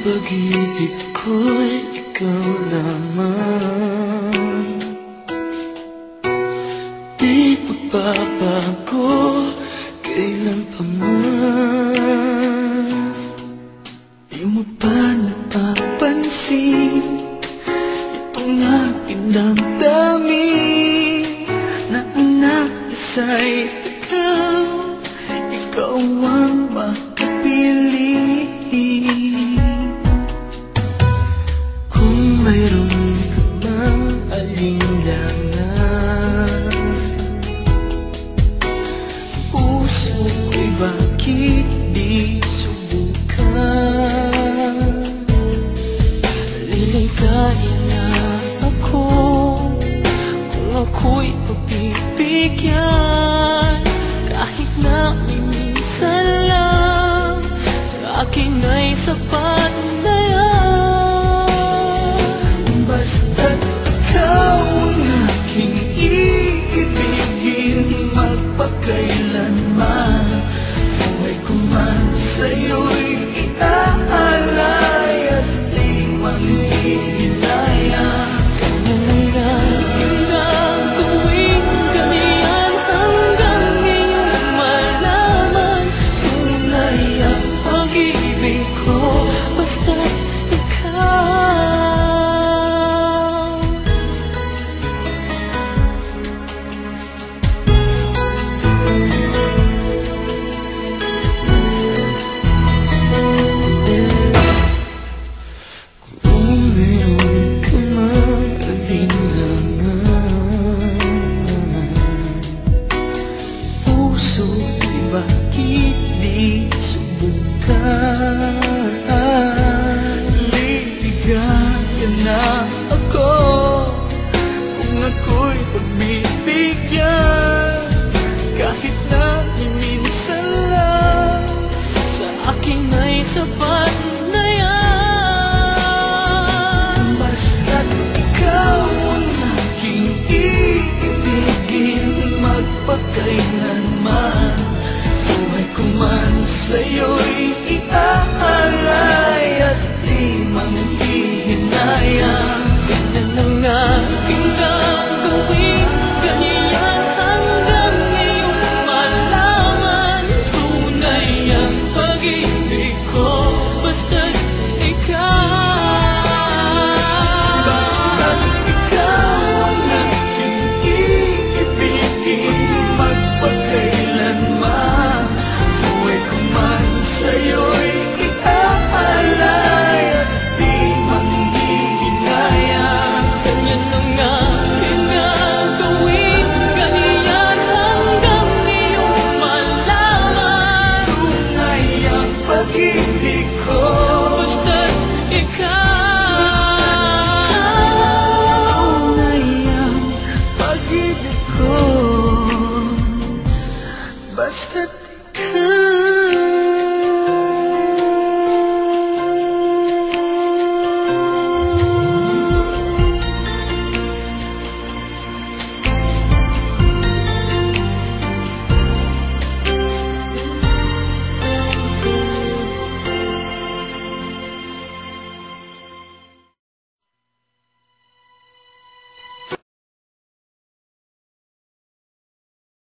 pag-ibig ko'y ikaw lamang. Di magbabago kailan pa man. Di mo ba napapansin itong aking damdamin, na ang nais-ay ikaw, ikaw ang makapili. Kung mayroon ka mang alinlangan, puso ko'y bakit di subukan? Liligaya na ako kung ako'y pagbibigyan, kahit na minsan lang sa akin ay sapat.